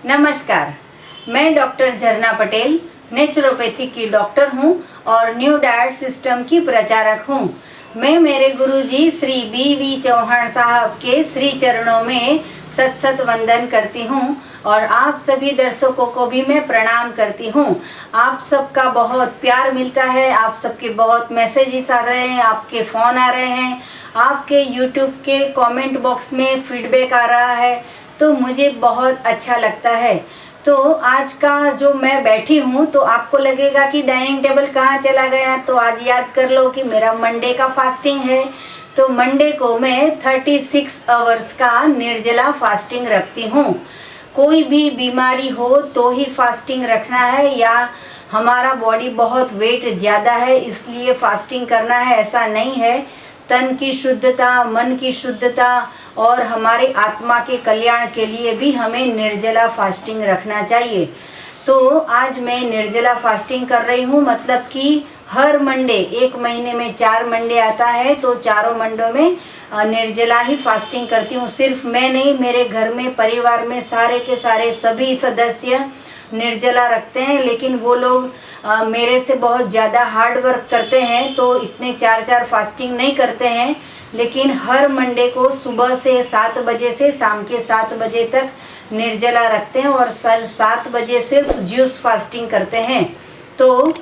नमस्कार, मैं डॉक्टर झरना पटेल नेचुरोपैथी की डॉक्टर हूं और न्यू डाइट सिस्टम की प्रचारक हूं। मैं मेरे गुरुजी श्री बी.वी. चौहान साहब के श्री चरणों में सत सत वंदन करती हूं और आप सभी दर्शकों को भी मैं प्रणाम करती हूं। आप सबका बहुत प्यार मिलता है, आप सबके बहुत मैसेजेस आ रहे हैं, आपके फ़ोन आ रहे हैं, आपके यूट्यूब के कमेंट बॉक्स में फीडबैक आ रहा है, तो मुझे बहुत अच्छा लगता है। तो आज का जो मैं बैठी हूँ तो आपको लगेगा कि डाइनिंग टेबल कहाँ चला गया, तो आज याद कर लो कि मेरा मंडे का फास्टिंग है। तो मंडे को मैं 36 आवर्स का निर्जला फास्टिंग रखती हूँ। कोई भी बीमारी हो तो ही फास्टिंग रखना है, या हमारा बॉडी बहुत वेट ज़्यादा है इसलिए फास्टिंग करना है, ऐसा नहीं है। तन की शुद्धता, मन की शुद्धता और हमारे आत्मा के कल्याण के लिए भी हमें निर्जला फास्टिंग रखना चाहिए। तो आज मैं निर्जला फास्टिंग कर रही हूँ, मतलब कि हर मंडे, एक महीने में 4 मंडे आता है तो चारों मंडों में निर्जला ही फास्टिंग करती हूँ। सिर्फ मैं नहीं, मेरे घर में परिवार में सारे के सारे सभी सदस्य निर्जला रखते हैं, लेकिन वो लोग मेरे से बहुत ज़्यादा हार्ड वर्क करते हैं तो इतने 4 फास्टिंग नहीं करते हैं, लेकिन हर मंडे को सुबह से 7 बजे से शाम के 7 बजे तक निर्जला रखते हैं और 7 बजे सिर्फ जूस फास्टिंग करते हैं। तो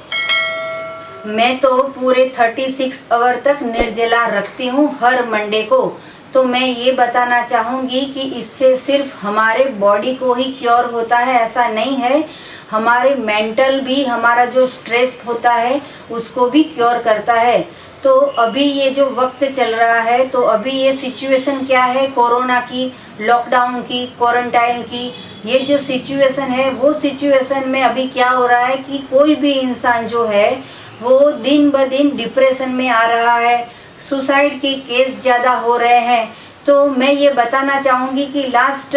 मैं तो पूरे 36 आवर तक निर्जला रखती हूँ हर मंडे को। तो मैं ये बताना चाहूँगी कि इससे सिर्फ हमारे बॉडी को ही क्योर होता है ऐसा नहीं है, हमारे मेंटल भी, हमारा जो स्ट्रेस होता है उसको भी क्योर करता है। तो अभी ये जो वक्त चल रहा है, तो अभी ये सिचुएशन क्या है, कोरोना की, लॉकडाउन की, क्वारंटाइन की, ये जो सिचुएशन है, वो सिचुएशन में अभी क्या हो रहा है कि कोई भी इंसान जो है वो दिन ब दिन डिप्रेशन में आ रहा है, सुसाइड के केस ज़्यादा हो रहे हैं। तो मैं ये बताना चाहूँगी कि लास्ट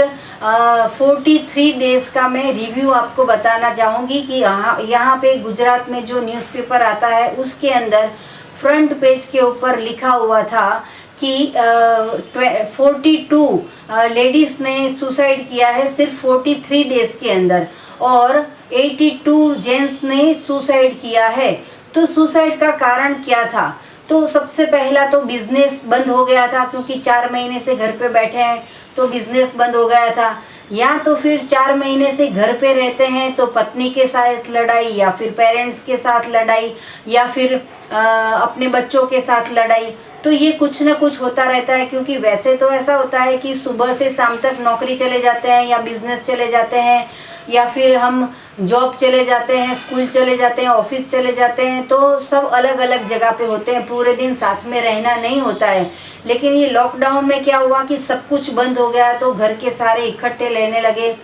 43 डेज़ का मैं रिव्यू आपको बताना चाहूँगी कि यहाँ पे गुजरात में जो न्यूज़पेपर आता है उसके अंदर फ्रंट पेज के ऊपर लिखा हुआ था कि 42 लेडीज़ ने सुसाइड किया है सिर्फ 43 डेज़ के अंदर, और 82 जेंट्स ने सुसाइड किया है। तो सुसाइड का कारण क्या था? तो सबसे पहला तो बिजनेस बंद हो गया था, क्योंकि 4 महीने से घर पे बैठे हैं तो बिजनेस बंद हो गया था, या तो फिर 4 महीने से घर पे रहते हैं तो पत्नी के साथ लड़ाई, या फिर पेरेंट्स के साथ लड़ाई, या फिर अपने बच्चों के साथ लड़ाई। तो ये कुछ ना कुछ होता रहता है, क्योंकि वैसे तो ऐसा होता है कि सुबह से शाम तक नौकरी चले जाते हैं, या बिजनेस चले जाते हैं, या फिर हम जॉब चले जाते हैं, स्कूल चले जाते हैं, ऑफिस चले जाते हैं, तो सब अलग अलग जगह पे होते हैं, पूरे दिन साथ में रहना नहीं होता है। लेकिन ये लॉकडाउन में क्या हुआ कि सब कुछ बंद हो गया तो घर के सारे इकट्ठे रहने लगे।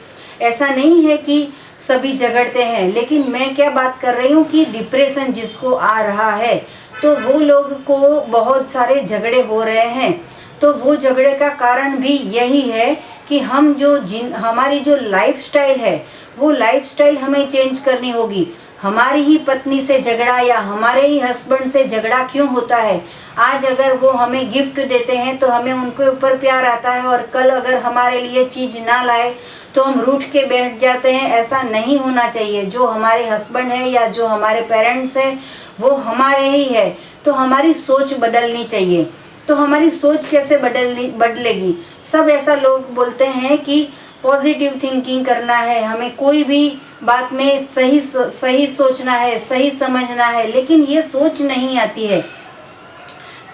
ऐसा नहीं है कि सभी झगड़ते हैं, लेकिन मैं क्या बात कर रही हूँ कि डिप्रेशन जिसको आ रहा है तो वो लोग को बहुत सारे झगड़े हो रहे हैं। तो वो झगड़े का कारण भी यही है कि हम जो हमारी जो लाइफस्टाइल है वो लाइफस्टाइल हमें चेंज करनी होगी। हमारी ही पत्नी से झगड़ा या हमारे ही हस्बैंड से झगड़ा क्यों होता है? आज अगर वो हमें गिफ्ट देते हैं तो हमें उनके ऊपर प्यार आता है, और कल अगर हमारे लिए चीज़ ना लाए तो हम रूठ के बैठ जाते हैं। ऐसा नहीं होना चाहिए। जो हमारे हस्बैंड है या जो हमारे पेरेंट्स हैं वो हमारे ही है, तो हमारी सोच बदलनी चाहिए। तो हमारी सोच कैसे बदलेगी? सब ऐसा लोग बोलते हैं कि पॉजिटिव थिंकिंग करना है, हमें कोई भी बात में सही सोचना है, सही समझना है, लेकिन ये सोच नहीं आती है।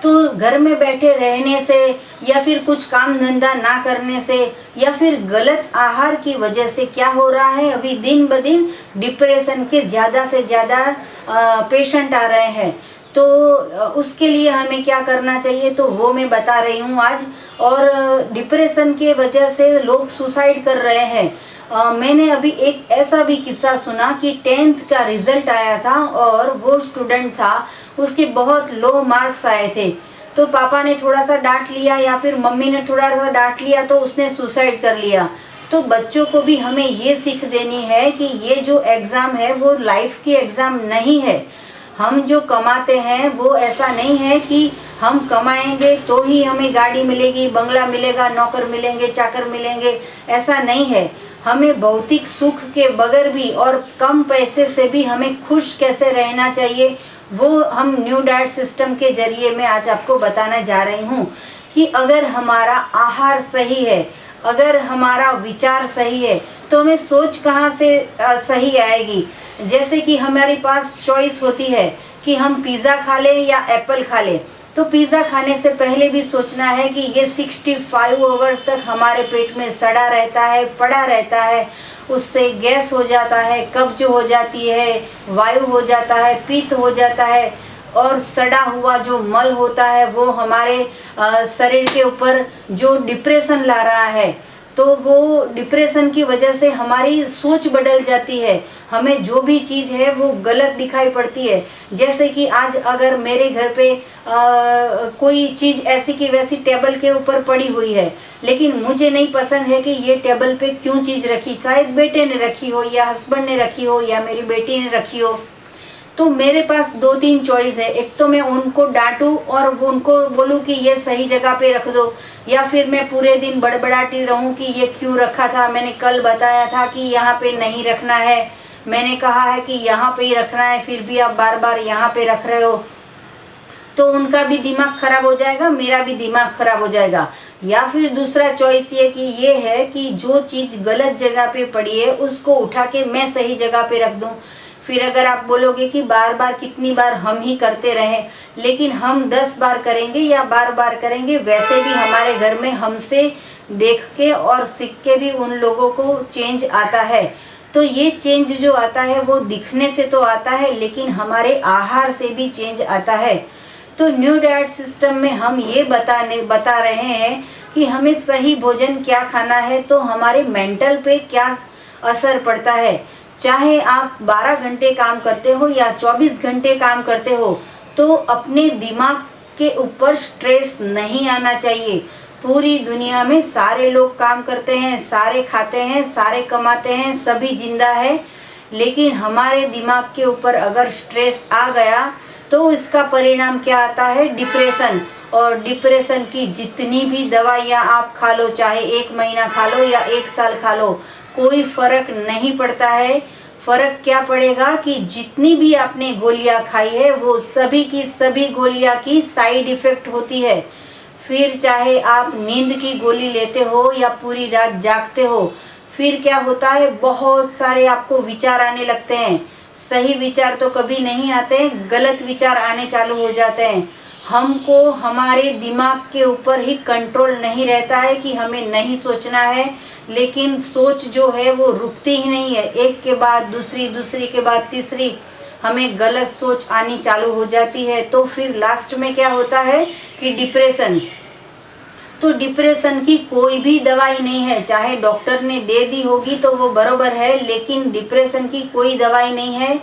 तो घर में बैठे रहने से, या फिर कुछ काम धंधा ना करने से, या फिर गलत आहार की वजह से क्या हो रहा है, अभी दिन ब दिन डिप्रेशन के ज़्यादा से ज़्यादा पेशेंट आ रहे हैं। तो उसके लिए हमें क्या करना चाहिए, तो वो मैं बता रही हूँ आज। और डिप्रेशन के वजह से लोग सुसाइड कर रहे हैं। मैंने अभी एक ऐसा भी किस्सा सुना कि 10th का रिजल्ट आया था और वो स्टूडेंट था, उसके बहुत लो मार्क्स आए थे। तो पापा ने थोड़ा सा डांट लिया या फिर मम्मी ने थोड़ा सा डांट लिया तो उसने सुसाइड कर लिया। तो बच्चों को भी हमें ये सीख देनी है कि ये जो एग्ज़ाम है वो लाइफ की एग्ज़ाम नहीं है। हम जो कमाते हैं वो ऐसा नहीं है कि हम कमाएंगे तो ही हमें गाड़ी मिलेगी, बंगला मिलेगा, नौकर मिलेंगे, चाकर मिलेंगे, ऐसा नहीं है। हमें भौतिक सुख के बगैर भी और कम पैसे से भी हमें खुश कैसे रहना चाहिए, वो हम न्यू डाइट सिस्टम के जरिए मैं आज आपको बताने जा रही हूँ कि अगर हमारा आहार सही है, अगर हमारा विचार सही है, तो हमें सोच कहाँ से सही आएगी। जैसे कि हमारे पास चॉइस होती है कि हम पिज़्ज़ा खा लें या एप्पल खा लें, तो पिज़्ज़ा खाने से पहले भी सोचना है कि ये 65 आवर्स तक हमारे पेट में सड़ा रहता है, पड़ा रहता है, उससे गैस हो जाता है, कब्ज हो जाती है, वायु हो जाता है, पित्त हो जाता है, और सड़ा हुआ जो मल होता है वो हमारे शरीर के ऊपर जो डिप्रेशन ला रहा है, तो वो डिप्रेशन की वजह से हमारी सोच बदल जाती है, हमें जो भी चीज़ है वो गलत दिखाई पड़ती है। जैसे कि आज अगर मेरे घर पे कोई चीज़ ऐसी की वैसी टेबल के ऊपर पड़ी हुई है, लेकिन मुझे नहीं पसंद है कि ये टेबल पे क्यों चीज़ रखी, शायद बेटे ने रखी हो या हस्बैंड ने रखी हो या मेरी बेटी ने रखी हो, तो मेरे पास 2-3 चॉइस है। एक तो मैं उनको डांटूं और उनको बोलूं कि ये सही जगह पे रख दो, या फिर मैं पूरे दिन बड़बड़ाती रहूं कि ये क्यों रखा था, मैंने कल बताया था कि यहाँ पे नहीं रखना है, मैंने कहा है कि यहाँ पे ही रखना है, फिर भी आप बार बार यहाँ पे रख रहे हो। तो उनका भी दिमाग खराब हो जाएगा, मेरा भी दिमाग खराब हो जाएगा। या फिर दूसरा चॉइस ये है कि जो चीज़ गलत जगह पे पड़ी है उसको उठा के मैं सही जगह पे रख दूं। फिर अगर आप बोलोगे कि बार बार कितनी बार हम ही करते रहें, लेकिन हम 10 बार करेंगे या बार बार करेंगे, वैसे भी हमारे घर में हमसे देख के और सीख के भी उन लोगों को चेंज आता है। तो ये चेंज जो आता है वो दिखने से तो आता है, लेकिन हमारे आहार से भी चेंज आता है। तो न्यू डाइट सिस्टम में हम ये बता रहे हैं कि हमें सही भोजन क्या खाना है, तो हमारे मेंटल पे क्या असर पड़ता है। चाहे आप 12 घंटे काम करते हो या 24 घंटे काम करते हो, तो अपने दिमाग के ऊपर स्ट्रेस नहीं आना चाहिए। पूरी दुनिया में सारे लोग काम करते हैं, सारे खाते हैं, सारे कमाते हैं, सभी जिंदा है, लेकिन हमारे दिमाग के ऊपर अगर स्ट्रेस आ गया तो इसका परिणाम क्या आता है, डिप्रेशन। और डिप्रेशन की जितनी भी दवाइयाँ आप खा लो, चाहे 1 महीना खा लो या 1 साल खा लो, कोई फर्क नहीं पड़ता है। फर्क क्या पड़ेगा कि जितनी भी आपने गोलियां खाई है वो सभी की सभी गोलियां की साइड इफेक्ट होती है। फिर चाहे आप नींद की गोली लेते हो या पूरी रात जागते हो, फिर क्या होता है, बहुत सारे आपको विचार आने लगते हैं। सही विचार तो कभी नहीं आते, गलत विचार आने चालू हो जाते हैं। हमको हमारे दिमाग के ऊपर ही कंट्रोल नहीं रहता है कि हमें नहीं सोचना है, लेकिन सोच जो है वो रुकती ही नहीं है, एक के बाद दूसरी, दूसरी के बाद तीसरी हमें गलत सोच आनी चालू हो जाती है। तो फिर लास्ट में क्या होता है कि डिप्रेशन। तो डिप्रेशन की कोई भी दवाई नहीं है, चाहे डॉक्टर ने दे दी होगी तो वो बरोबर है, लेकिन डिप्रेशन की कोई दवाई नहीं है।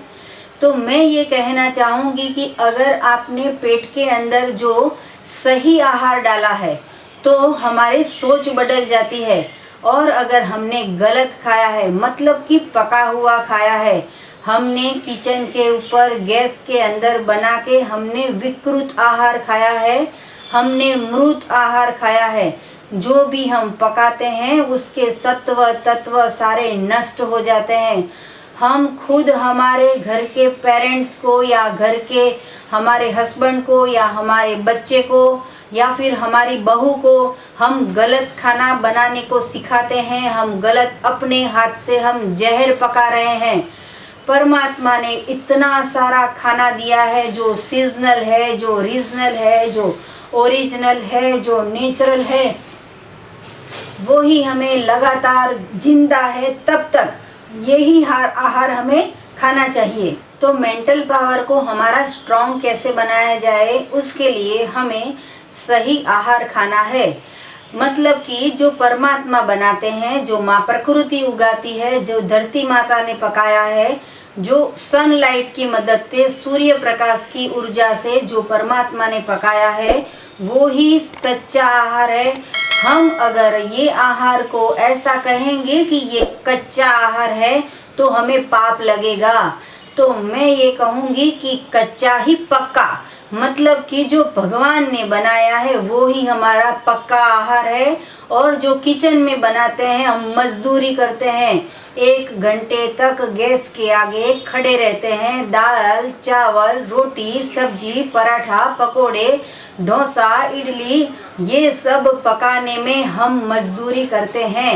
तो मैं ये कहना चाहूँगी कि अगर आपने पेट के अंदर जो सही आहार डाला है तो हमारी सोच बदल जाती है, और अगर हमने गलत खाया है, मतलब कि पका हुआ खाया है, हमने किचन के ऊपर गैस के अंदर बना के हमने विकृत आहार खाया है, हमने मृत आहार खाया है, जो भी हम पकाते हैं उसके सत्व तत्व सारे नष्ट हो जाते हैं। हम खुद हमारे घर के पेरेंट्स को या घर के हमारे हस्बैंड को या हमारे बच्चे को या फिर हमारी बहू को हम गलत खाना बनाने को सिखाते हैं, हम गलत अपने हाथ से हम जहर पका रहे हैं। परमात्मा ने इतना सारा खाना दिया है जो सीजनल है, जो रीजनल है, जो ओरिजिनल है, जो नेचुरल है, वो ही हमें लगातार जिंदा है तब तक यही आहार हमें खाना चाहिए। तो मेंटल पावर को हमारा स्ट्रॉन्ग कैसे बनाया जाए, उसके लिए हमें सही आहार खाना है। मतलब कि जो परमात्मा बनाते हैं, जो माँ प्रकृति उगाती है, जो धरती माता ने पकाया है, जो सनलाइट की मदद से, सूर्य प्रकाश की ऊर्जा से जो परमात्मा ने पकाया है, वो ही सच्चा आहार है। हम अगर ये आहार को ऐसा कहेंगे कि ये कच्चा आहार है तो हमें पाप लगेगा। तो मैं ये कहूँगी कि कच्चा ही पक्का, मतलब कि जो भगवान ने बनाया है वो ही हमारा पक्का आहार है। और जो किचन में बनाते हैं, हम मजदूरी करते हैं, 1 घंटे तक गैस के आगे खड़े रहते हैं, दाल चावल रोटी सब्जी पराठा पकोड़े डोसा इडली ये सब पकाने में हम मजदूरी करते हैं।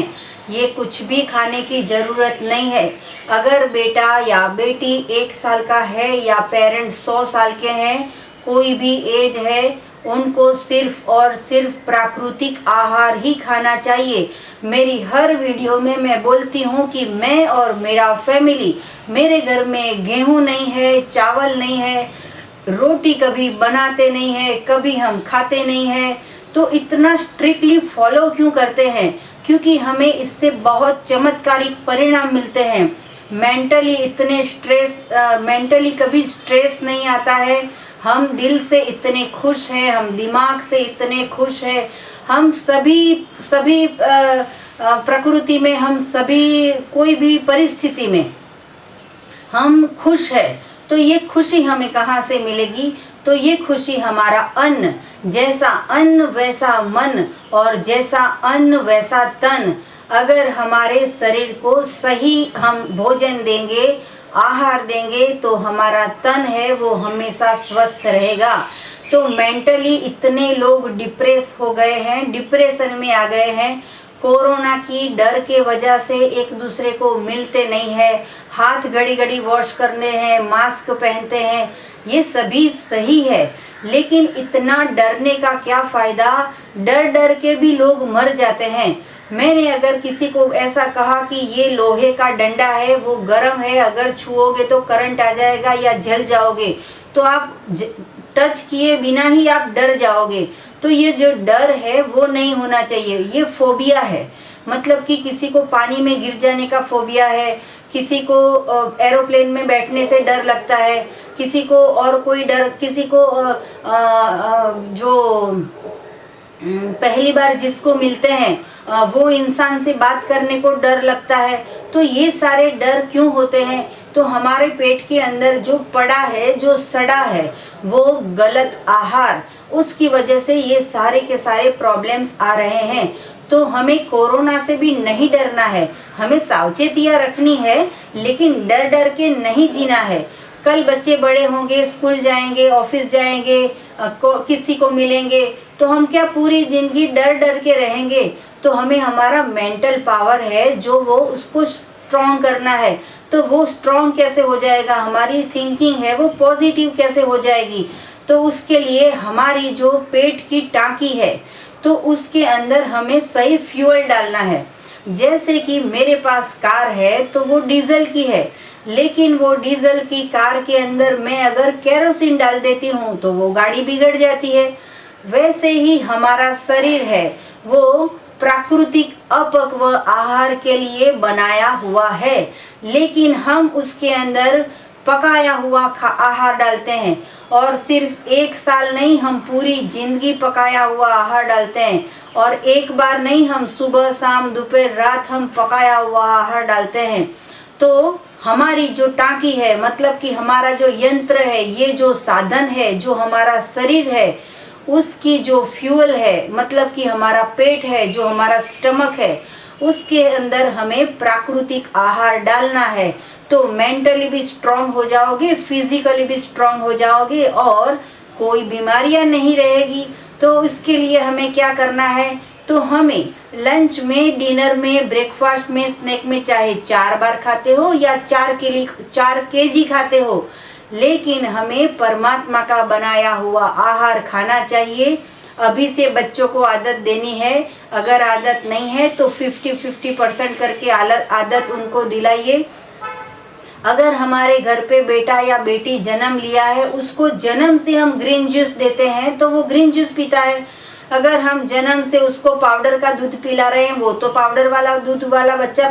ये कुछ भी खाने की ज़रूरत नहीं है। अगर बेटा या बेटी 1 साल का है या पेरेंट्स 100 साल के हैं, कोई भी एज है, उनको सिर्फ और सिर्फ प्राकृतिक आहार ही खाना चाहिए। मेरी हर वीडियो में मैं बोलती हूँ कि मैं और मेरा फैमिली, मेरे घर में गेहूँ नहीं है, चावल नहीं है, रोटी कभी बनाते नहीं है, कभी हम खाते नहीं हैं। तो इतना स्ट्रिक्टली फॉलो क्यों करते हैं? क्योंकि हमें इससे बहुत चमत्कारिक परिणाम मिलते हैं। मेंटली कभी स्ट्रेस नहीं आता है। हम दिल से इतने खुश हैं, हम दिमाग से इतने खुश हैं, हम सभी प्रकृति में, हम सभी कोई भी परिस्थिति में हम खुश हैं। तो ये खुशी हमें कहाँ से मिलेगी? तो ये खुशी हमारा अन्न, जैसा अन्न वैसा मन और जैसा अन्न वैसा तन। अगर हमारे शरीर को सही हम भोजन देंगे, आहार देंगे, तो हमारा तन है वो हमेशा स्वस्थ रहेगा। तो मेंटली इतने लोग डिप्रेस हो गए हैं, डिप्रेशन में आ गए हैं। कोरोना की डर के वजह से एक दूसरे को मिलते नहीं है, हाथ घड़ी घड़ी वॉश करने हैं, मास्क पहनते हैं, ये सभी सही है। लेकिन इतना डरने का क्या फ़ायदा? डर डर के भी लोग मर जाते हैं। मैंने अगर किसी को ऐसा कहा कि ये लोहे का डंडा है, वो गर्म है, अगर छुओगे तो करंट आ जाएगा या जल जाओगे, तो आप टच किए बिना ही आप डर जाओगे। तो ये जो डर है वो नहीं होना चाहिए, ये फोबिया है। मतलब कि किसी को पानी में गिर जाने का फोबिया है, किसी को एरोप्लेन में बैठने से डर लगता है, किसी को और कोई डर, किसी को जो पहली बार जिसको मिलते हैं वो इंसान से बात करने को डर लगता है। तो ये सारे डर क्यों होते हैं? तो हमारे पेट के अंदर जो पड़ा है, जो सड़ा है, वो गलत आहार, उसकी वजह से ये सारे के सारे प्रॉब्लम्स आ रहे हैं। तो हमें कोरोना से भी नहीं डरना है, हमें सावचेतियाँ रखनी है, लेकिन डर डर के नहीं जीना है। कल बच्चे बड़े होंगे, स्कूल जाएंगे, ऑफिस जाएंगे, किसी को मिलेंगे, तो हम क्या पूरी जिंदगी डर डर के रहेंगे? तो हमें हमारा मेंटल पावर है जो वो उसको स्ट्रॉन्ग करना है। तो वो स्ट्रॉन्ग कैसे हो जाएगा? हमारी थिंकिंग है वो पॉजिटिव कैसे हो जाएगी? तो उसके लिए हमारी जो पेट की टांकी है, तो उसके अंदर हमें सही फ्यूल डालना है। जैसे कि मेरे पास कार है तो वो डीजल की है, लेकिन वो डीजल की कार के अंदर मैं अगर केरोसिन डाल देती हूँ तो वो गाड़ी बिगड़ जाती है। वैसे ही हमारा शरीर है वो प्राकृतिक अपक्व आहार के लिए बनाया हुआ है, लेकिन हम उसके अंदर पकाया हुआ आहार डालते हैं। और सिर्फ 1 साल नहीं, हम पूरी जिंदगी पकाया हुआ आहार डालते हैं। और एक बार नहीं, हम सुबह शाम दोपहर रात हम पकाया हुआ आहार डालते हैं। तो हमारी जो टांकी है, मतलब कि हमारा जो यंत्र है, ये जो साधन है, जो हमारा शरीर है, उसकी जो फ्यूल है, मतलब कि हमारा पेट है, जो हमारा स्टमक है, उसके अंदर हमें प्राकृतिक आहार डालना है। तो मेंटली भी स्ट्रांग हो जाओगे, फिजिकली भी स्ट्रांग हो जाओगे और कोई बीमारियां नहीं रहेगी। तो इसके लिए हमें क्या करना है? तो हमें लंच में, डिनर में, ब्रेकफास्ट में, स्नैक में चाहे 4 बार खाते हो या 4 केजी खाते हो, लेकिन हमें परमात्मा का बनाया हुआ आहार खाना चाहिए। अभी से बच्चों को आदत देनी है। अगर आदत नहीं है तो 50-50% करके आदत उनको दिलाइए। अगर हमारे घर पे बेटा या बेटी जन्म लिया है, उसको जन्म से हम ग्रीन जूस देते हैं तो वो ग्रीन जूस पीता है। अगर हम जन्म से उसको पाउडर का दूध पिला रहे हैं, वो तो पाउडर वाला दूध वाला बच्चा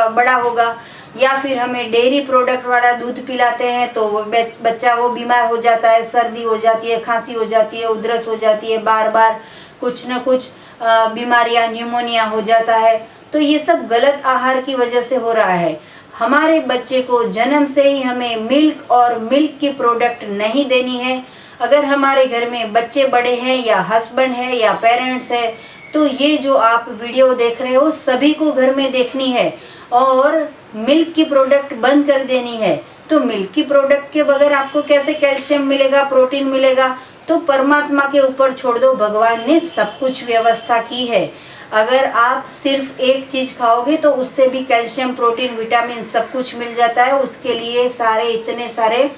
बड़ा होगा। या फिर हमें डेयरी प्रोडक्ट वाला दूध पिलाते हैं तो वो बच्चा वो बीमार हो जाता है, सर्दी हो जाती है, खांसी हो जाती है, उधरस हो जाती है, बार बार कुछ न कुछ बीमारियां, न्यूमोनिया हो जाता है। तो ये सब गलत आहार की वजह से हो रहा है। हमारे बच्चे को जन्म से ही हमें मिल्क और मिल्क की प्रोडक्ट नहीं देनी है। अगर हमारे घर में बच्चे बड़े हैं या हस्बैंड है या पेरेंट्स है, तो ये जो आप वीडियो देख रहे हो सभी को घर में देखनी है और मिल्क की प्रोडक्ट बंद कर देनी है। तो मिल्क की प्रोडक्ट के बगैर आपको कैसे कैल्शियम मिलेगा, प्रोटीन मिलेगा? तो परमात्मा के ऊपर छोड़ दो, भगवान ने सब कुछ व्यवस्था की है। अगर आप सिर्फ एक चीज खाओगे तो उससे भी कैल्शियम, प्रोटीन, विटामिन सब कुछ मिल जाता है। उसके लिए सारे इतने सारे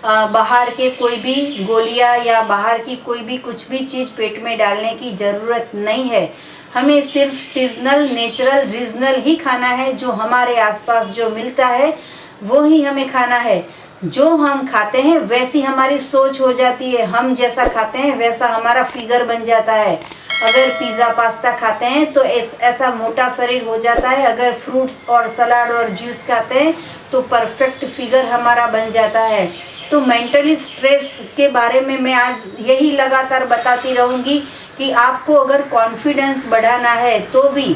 बाहर के कोई भी गोलियां या बाहर की कोई भी कुछ भी चीज पेट में डालने की जरूरत नहीं है। हमें सिर्फ सीजनल, नेचुरल, रीजनल ही खाना है। जो हमारे आसपास जो मिलता है वो ही हमें खाना है। जो हम खाते हैं वैसी हमारी सोच हो जाती है। हम जैसा खाते हैं वैसा हमारा फिगर बन जाता है। अगर पिज़्ज़ा, पास्ता खाते हैं तो ऐसा मोटा शरीर हो जाता है। अगर फ्रूट्स और सलाद और जूस खाते हैं तो परफेक्ट फिगर हमारा बन जाता है। तो मेंटली स्ट्रेस के बारे में मैं आज यही लगातार बताती रहूँगी कि आपको अगर कॉन्फिडेंस बढ़ाना है तो भी,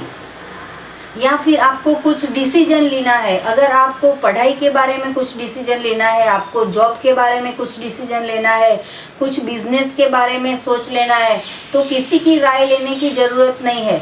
या फिर आपको कुछ डिसीजन लेना है, अगर आपको पढ़ाई के बारे में कुछ डिसीजन लेना है, आपको जॉब के बारे में कुछ डिसीजन लेना है, कुछ बिजनेस के बारे में सोच लेना है, तो किसी की राय लेने की ज़रूरत नहीं है।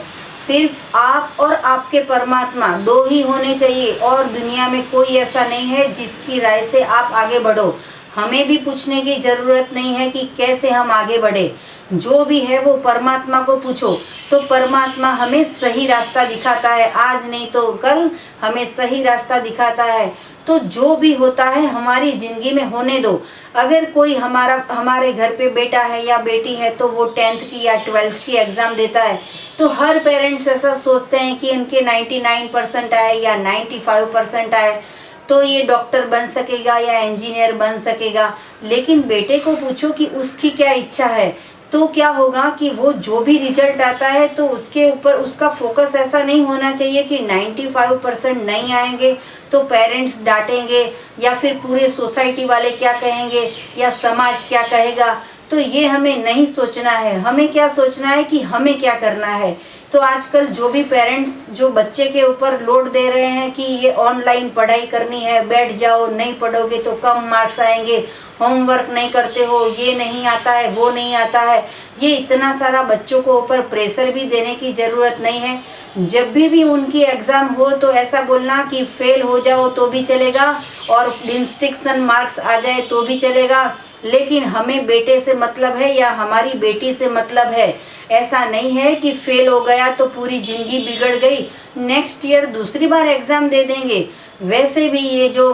सिर्फ आप और आपके परमात्मा दो ही होने चाहिए और दुनिया में कोई ऐसा नहीं है जिसकी राय से आप आगे बढ़ो। हमें भी पूछने की ज़रूरत नहीं है कि कैसे हम आगे बढ़े। जो भी है वो परमात्मा को पूछो, तो परमात्मा हमें सही रास्ता दिखाता है। आज नहीं तो कल हमें सही रास्ता दिखाता है। तो जो भी होता है हमारी ज़िंदगी में होने दो। अगर कोई हमारे घर पे बेटा है या बेटी है तो वो 10th की या 12th की एग्ज़ाम देता है, तो हर पेरेंट्स ऐसा सोचते हैं कि इनके 99% आए या 95% आए तो ये डॉक्टर बन सकेगा या इंजीनियर बन सकेगा। लेकिन बेटे को पूछो कि उसकी क्या इच्छा है, तो क्या होगा कि वो जो भी रिजल्ट आता है तो उसके ऊपर उसका फोकस ऐसा नहीं होना चाहिए कि 95% नहीं आएंगे तो पेरेंट्स डांटेंगे या फिर पूरे सोसाइटी वाले क्या कहेंगे या समाज क्या कहेगा। तो ये हमें नहीं सोचना है। हमें क्या सोचना है कि हमें क्या करना है। तो आजकल जो भी पेरेंट्स जो बच्चे के ऊपर लोड दे रहे हैं कि ये ऑनलाइन पढ़ाई करनी है, बैठ जाओ, नहीं पढ़ोगे तो कम मार्क्स आएंगे, होमवर्क नहीं करते हो, ये नहीं आता है, वो नहीं आता है, ये इतना सारा बच्चों को ऊपर प्रेशर भी देने की ज़रूरत नहीं है। जब भी उनकी एग्ज़ाम हो तो ऐसा बोलना कि फेल हो जाओ तो भी चलेगा और डिस्टिंक्शन मार्क्स आ जाए तो भी चलेगा, लेकिन हमें बेटे से मतलब है या हमारी बेटी से मतलब है। ऐसा नहीं है कि फेल हो गया तो पूरी ज़िंदगी बिगड़ गई, नेक्स्ट ईयर दूसरी बार एग्ज़ाम दे देंगे। वैसे भी ये जो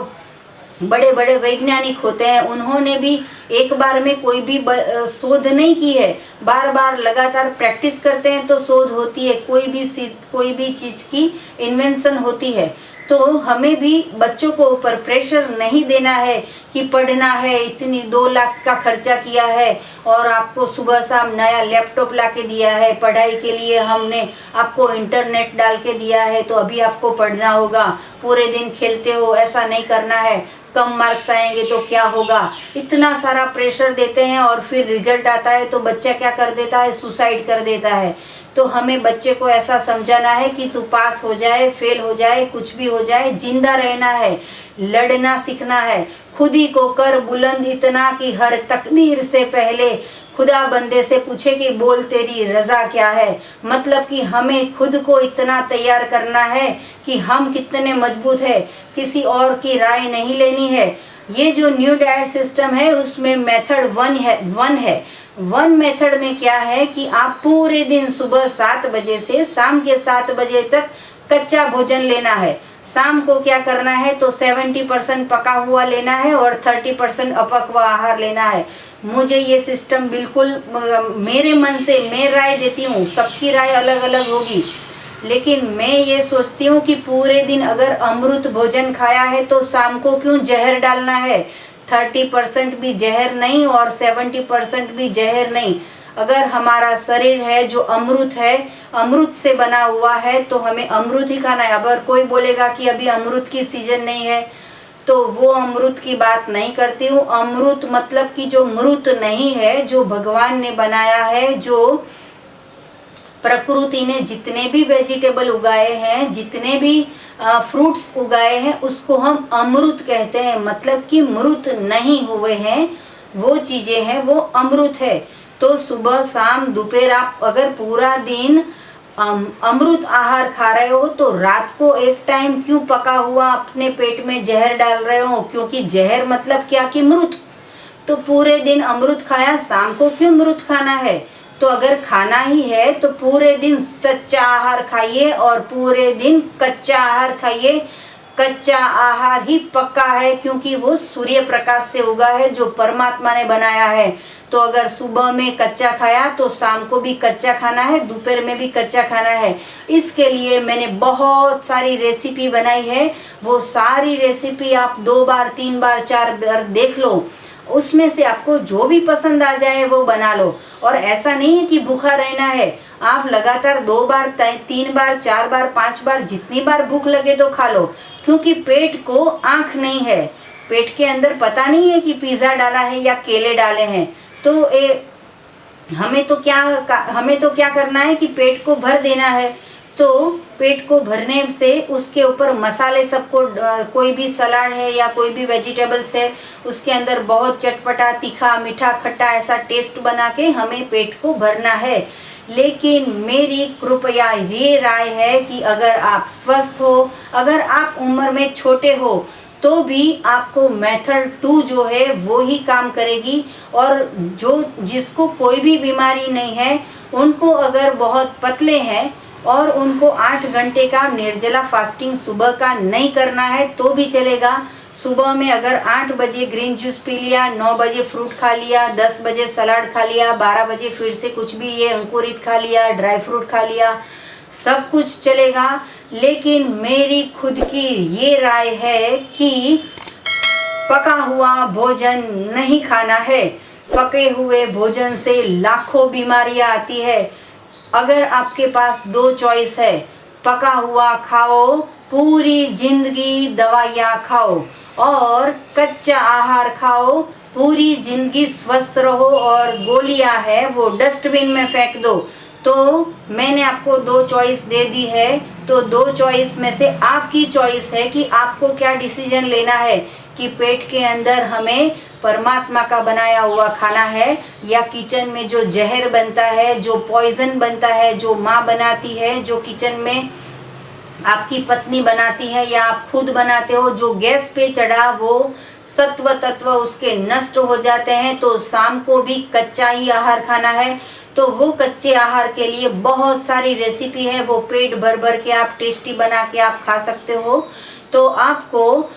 बड़े बड़े वैज्ञानिक होते हैं उन्होंने भी एक बार में कोई भी शोध नहीं की है, बार बार लगातार प्रैक्टिस करते हैं तो शोध होती है, कोई भी चीज़ की इन्वेंशन होती है। तो हमें भी बच्चों को ऊपर प्रेशर नहीं देना है कि पढ़ना है, इतनी 2 लाख का खर्चा किया है और आपको सुबह शाम नया लैपटॉप ला के दिया है, पढ़ाई के लिए हमने आपको इंटरनेट डाल के दिया है तो अभी आपको पढ़ना होगा, पूरे दिन खेलते हो, ऐसा नहीं करना है, कम मार्क्स आएंगे तो क्या होगा। इतना सारा प्रेशर देते हैं और फिर रिजल्ट आता है तो बच्चा क्या कर देता है, सुसाइड कर देता है। तो हमें बच्चे को ऐसा समझाना है कि तू पास हो जाए, फेल हो जाए, कुछ भी हो जाए, जिंदा रहना है, लड़ना सीखना है, खुद ही को कर बुलंद इतना कि हर तकदीर से पहले खुदा बंदे से पूछे कि बोल तेरी रजा क्या है। मतलब कि हमें खुद को इतना तैयार करना है कि हम कितने मजबूत है, किसी और की राय नहीं लेनी है। ये जो न्यू डाइट सिस्टम है उसमें मेथड 1 है। 1 मेथड में क्या है कि आप पूरे दिन सुबह 7 बजे से शाम के 7 बजे तक कच्चा भोजन लेना है। शाम को क्या करना है तो 70% पका हुआ लेना है और 30% अपक्वा आहार लेना है। मुझे ये सिस्टम बिल्कुल मेरे मन से मैं राय देती हूँ, सबकी राय अलग अलग होगी, लेकिन मैं ये सोचती हूँ कि पूरे दिन अगर अमृत भोजन खाया है तो शाम को क्यों जहर डालना है। 30% भी जहर नहीं और 70% भी जहर नहीं। अगर हमारा शरीर है जो अमृत है, अमृत से बना हुआ है, तो हमें अमृत ही खाना है। अगर कोई बोलेगा कि अभी अमृत की सीजन नहीं है तो वो अमृत की बात नहीं करती हूँ। अमृत मतलब कि जो मृत नहीं है, जो भगवान ने बनाया है, जो प्रकृति ने जितने भी वेजिटेबल उगाए हैं, जितने भी फ्रूट्स उगाए हैं, उसको हम अमृत कहते हैं। मतलब कि मृत नहीं हुए हैं, वो चीज़ें हैं वो अमृत है। तो सुबह शाम दोपहर आप अगर पूरा दिन अमृत आहार खा रहे हो तो रात को एक टाइम क्यों पका हुआ अपने पेट में जहर डाल रहे हो? क्योंकि जहर मतलब क्या कि मृत। तो पूरे दिन अमृत खाया, शाम को क्यों मृत खाना है? तो अगर खाना ही है तो पूरे दिन सच्चा आहार खाइए और पूरे दिन कच्चा आहार खाइए। कच्चा आहार ही पक्का है क्योंकि वो सूर्य प्रकाश से उगा है जो परमात्मा ने बनाया है। तो अगर सुबह में कच्चा खाया तो शाम को भी कच्चा खाना है, दोपहर में भी कच्चा खाना है। इसके लिए मैंने बहुत सारी रेसिपी बनाई है। वो सारी रेसिपी आप 2 बार 3 बार 4 बार देख लो, उसमें से आपको जो भी पसंद आ जाए वो बना लो। और ऐसा नहीं है कि भूखा रहना है, आप लगातार 2 बार 3 बार 4 बार 5 बार जितनी बार भूख लगे तो खा लो। क्योंकि पेट को आँख नहीं है, पेट के अंदर पता नहीं है कि पिज़्ज़ा डाला है या केले डाले हैं। तो हमें तो क्या करना है कि पेट को भर देना है। तो पेट को भरने से उसके ऊपर मसाले सबको कोई भी सलाद है या कोई भी वेजिटेबल्स है उसके अंदर बहुत चटपटा तीखा मीठा खट्टा ऐसा टेस्ट बना के हमें पेट को भरना है। लेकिन मेरी कृपया ये राय है कि अगर आप स्वस्थ हो, अगर आप उम्र में छोटे हो तो भी आपको मेथड 2 जो है वो ही काम करेगी। और जिसको कोई भी बीमारी नहीं है, उनको अगर बहुत पतले हैं और उनको 8 घंटे का निर्जला फास्टिंग सुबह का नहीं करना है तो भी चलेगा। सुबह में अगर 8 बजे ग्रीन जूस पी लिया, 9 बजे फ्रूट खा लिया, 10 बजे सलाद खा लिया, 12 बजे फिर से कुछ भी ये अंकुरित खा लिया, ड्राई फ्रूट खा लिया, सब कुछ चलेगा। लेकिन मेरी खुद की ये राय है कि पका हुआ भोजन नहीं खाना है। पके हुए भोजन से लाखों बीमारियां आती है। अगर आपके पास 2 चॉइस है, पका हुआ खाओ, पूरी जिंदगी दवाइयाँ खाओ, और कच्चा आहार खाओ, पूरी जिंदगी स्वस्थ रहो, और गोलियां है वो डस्टबिन में फेंक दो। तो मैंने आपको 2 चॉइस दे दी है। तो 2 चॉइस में से आपकी चॉइस है कि आपको क्या डिसीजन लेना है कि पेट के अंदर हमें परमात्मा का बनाया हुआ खाना है या किचन में जो जहर बनता है, जो पॉइजन बनता है, जो माँ बनाती है, जो किचन में आपकी पत्नी बनाती है या आप खुद बनाते हो, जो गैस पे चढ़ा वो सत्व तत्व उसके नष्ट हो जाते हैं। तो शाम को भी कच्चा ही आहार खाना है। तो वो कच्चे आहार के लिए बहुत सारी रेसिपी है, वो पेट भर भर के आप टेस्टी बना के आप खा सकते हो। तो आपको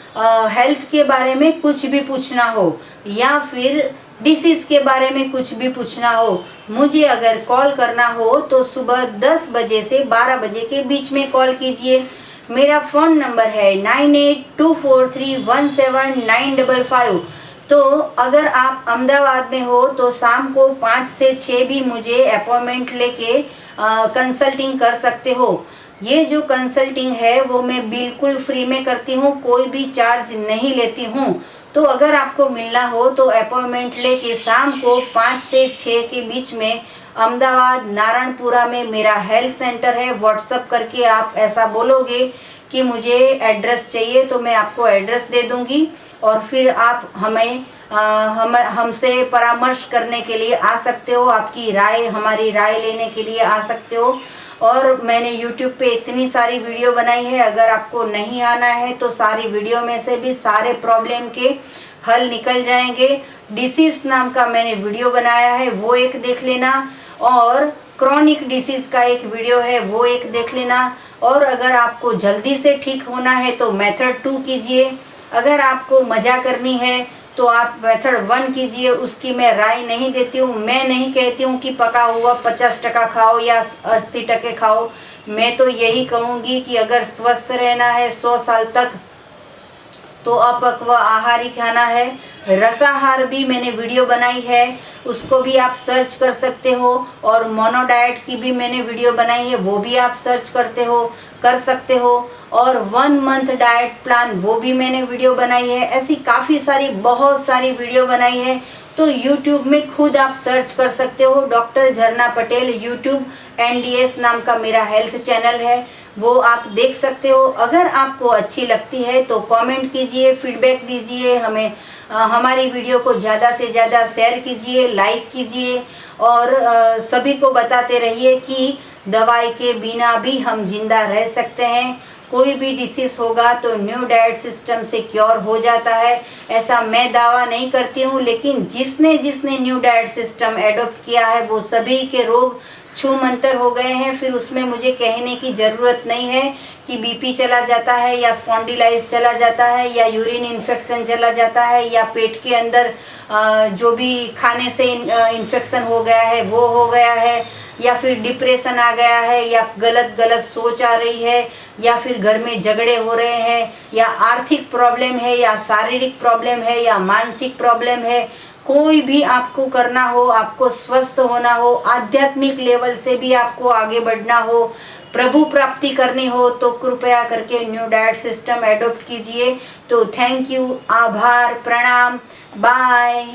हेल्थ के बारे में कुछ भी पूछना हो या फिर डिसीज़ के बारे में कुछ भी पूछना हो, मुझे अगर कॉल करना हो तो सुबह 10 बजे से 12 बजे के बीच में कॉल कीजिए। मेरा फ़ोन नंबर है 9824317955। तो अगर आप अहमदाबाद में हो तो शाम को 5 से 6 भी मुझे अपॉइंटमेंट लेके कंसल्टिंग कर सकते हो। ये जो कंसल्टिंग है वो मैं बिल्कुल फ्री में करती हूँ, कोई भी चार्ज नहीं लेती हूँ। तो अगर आपको मिलना हो तो अपॉइंटमेंट लेके शाम को 5 से 6 के बीच में अहमदाबाद नारायणपुरा में मेरा हेल्थ सेंटर है। व्हाट्सअप करके आप ऐसा बोलोगे कि मुझे एड्रेस चाहिए तो मैं आपको एड्रेस दे दूँगी, और फिर आप हमसे परामर्श करने के लिए आ सकते हो, आपकी राय हमारी राय लेने के लिए आ सकते हो। और मैंने YouTube पे इतनी सारी वीडियो बनाई है, अगर आपको नहीं आना है तो सारी वीडियो में से भी सारे प्रॉब्लम के हल निकल जाएंगे। डिसीज़ नाम का मैंने वीडियो बनाया है, वो एक देख लेना, और क्रॉनिक डिसीज़ का एक वीडियो है, वो एक देख लेना। और अगर आपको जल्दी से ठीक होना है तो मेथड 2 कीजिए। अगर आपको मज़ा करनी है तो आप मेथड 1 कीजिए। उसकी मैं राय नहीं देती हूँ, मैं नहीं कहती हूँ कि पका हुआ 50% खाओ या 80% खाओ। मैं तो यही कहूँगी कि अगर स्वस्थ रहना है 100 साल तक तो अपक्व आहार ही खाना है। रसाहार भी मैंने वीडियो बनाई है, उसको भी आप सर्च कर सकते हो, और मोनो डाइट की भी मैंने वीडियो बनाई है, वो भी आप सर्च कर सकते हो। और 1 मंथ डाइट प्लान वो भी मैंने वीडियो बनाई है। ऐसी काफ़ी सारी बहुत सारी वीडियो बनाई है, तो यूट्यूब में खुद आप सर्च कर सकते हो, डॉक्टर झरना पटेल यूट्यूब NDS नाम का मेरा हेल्थ चैनल है, वो आप देख सकते हो। अगर आपको अच्छी लगती है तो कमेंट कीजिए, फीडबैक दीजिए हमें, हमारी वीडियो को ज़्यादा से ज़्यादा शेयर कीजिए, लाइक कीजिए और सभी को बताते रहिए कि दवाई के बिना भी हम जिंदा रह सकते हैं। कोई भी डिसीज़ होगा तो न्यू डाइट सिस्टम से क्योर हो जाता है, ऐसा मैं दावा नहीं करती हूँ, लेकिन जिसने जिसने न्यू डाइट सिस्टम एडॉप्ट किया है वो सभी के रोग छू मंतर हो गए हैं। फिर उसमें मुझे कहने की ज़रूरत नहीं है कि BP चला जाता है या स्पॉन्डिलाइज चला जाता है या यूरिन इन्फेक्शन चला जाता है या पेट के अंदर जो भी खाने से इन्फेक्शन हो गया है वो हो गया है, या फिर डिप्रेशन आ गया है, या गलत गलत सोच आ रही है, या फिर घर में झगड़े हो रहे हैं, या आर्थिक प्रॉब्लम है, या शारीरिक प्रॉब्लम है, या मानसिक प्रॉब्लम है। कोई भी आपको करना हो, आपको स्वस्थ होना हो, आध्यात्मिक लेवल से भी आपको आगे बढ़ना हो, प्रभु प्राप्ति करनी हो, तो कृपया करके न्यू डाइट सिस्टम एडॉप्ट कीजिए। तो थैंक यू, आभार, प्रणाम, बाय।